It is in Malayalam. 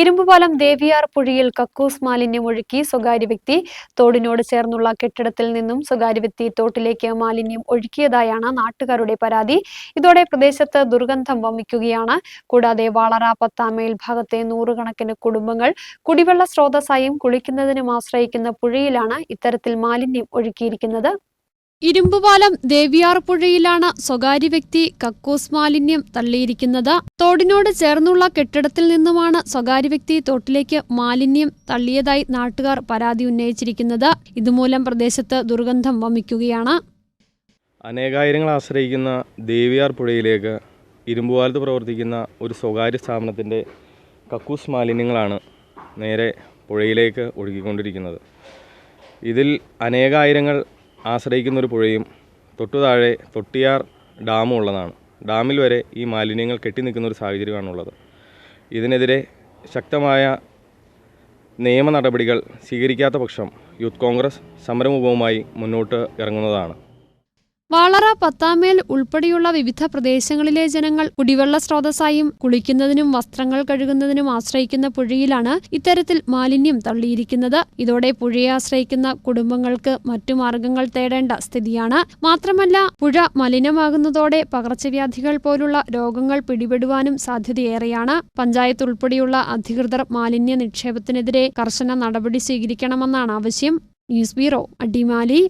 ഇരുമ്പുപാലം ദേവിയാർ പുഴയിൽ കക്കൂസ് മാലിന്യം ഒഴുക്കി സ്വകാര്യ വ്യക്തി. തോടിനോട് ചേർന്നുള്ള കെട്ടിടത്തിൽ നിന്നും സ്വകാര്യ വ്യക്തി തോട്ടിലേക്ക് മാലിന്യം ഒഴുക്കിയതായാണ് നാട്ടുകാരുടെ പരാതി. ഇതോടെ പ്രദേശത്ത് ദുർഗന്ധം വമിക്കുകയാണ്. കൂടാതെ വാളറ പത്താമേൽ ഭാഗത്തെ നൂറുകണക്കിന് കുടുംബങ്ങൾ കുടിവെള്ള സ്രോതസ്സായും കുളിക്കുന്നതിനും ആശ്രയിക്കുന്ന പുഴയിലാണ് ഇത്തരത്തിൽ മാലിന്യം ഒഴുക്കിയിരിക്കുന്നത്. ഇരുമ്പുപാലം ദേവിയാർ പുഴയിലാണ് സ്വകാര്യ വ്യക്തി കക്കൂസ് മാലിന്യം തള്ളിയിരിക്കുന്നത്. തോടിനോട് ചേർന്നുള്ള കെട്ടിടത്തിൽ നിന്നുമാണ് സ്വകാര്യ വ്യക്തി തോട്ടിലേക്ക് മാലിന്യം തള്ളിയതായി നാട്ടുകാർ പരാതി ഉന്നയിച്ചിരിക്കുന്നത്. ഇതുമൂലം പ്രദേശത്ത് ദുർഗന്ധം വമിക്കുകയാണ്. അനേകായിരങ്ങൾ ആശ്രയിക്കുന്ന ദേവിയാർ പുഴയിലേക്ക് ഇരുമ്പുപാലത്ത് പ്രവർത്തിക്കുന്ന ഒരു സ്വകാര്യ സ്ഥാപനത്തിൻ്റെ കക്കൂസ് മാലിന്യങ്ങളാണ് നേരെ പുഴയിലേക്ക് ഒഴുകിക്കൊണ്ടിരിക്കുന്നത്. ഇതിൽ അനേകായിരങ്ങൾ ആശ്രയിക്കുന്ന ഒരു പുഴയും തൊട്ടുതാഴെ തൊട്ടിയാർ ഡാമും ഉള്ളതാണ്. ഡാമിൽ വരെ ഈ മാലിന്യങ്ങൾ കെട്ടി നിൽക്കുന്ന ഒരു സാഹചര്യമാണുള്ളത്. ഇതിനെതിരെ ശക്തമായ നിയമ നടപടികൾ സ്വീകരിക്കാത്ത പക്ഷം യൂത്ത് കോൺഗ്രസ് സമരമുഖവുമായി മുന്നോട്ട് ഇറങ്ങുന്നതാണ്. വാളറ പത്താമേൽ ഉൾപ്പെടെയുള്ള വിവിധ പ്രദേശങ്ങളിലെ ജനങ്ങൾ കുടിവെള്ള സ്രോതസ്സായും കുളിക്കുന്നതിനും വസ്ത്രങ്ങൾ കഴുകുന്നതിനും ആശ്രയിക്കുന്ന പുഴയിലാണ് ഇത്തരത്തിൽ മാലിന്യം തള്ളിയിരിക്കുന്നത്. ഇതോടെ പുഴയെ ആശ്രയിക്കുന്ന കുടുംബങ്ങൾക്ക് മറ്റു മാർഗങ്ങൾ തേടേണ്ട സ്ഥിതിയാണ്. മാത്രമല്ല, പുഴ മലിനമാകുന്നതോടെ പകർച്ചവ്യാധികൾ പോലുള്ള രോഗങ്ങൾ പിടിപെടുവാനും സാധ്യതയേറെയാണ്. പഞ്ചായത്ത് ഉൾപ്പെടെയുള്ള അധികൃതർ മാലിന്യ നിക്ഷേപത്തിനെതിരെ കർശന നടപടി സ്വീകരിക്കണമെന്നാണ് ആവശ്യം. News bureau, Adimali.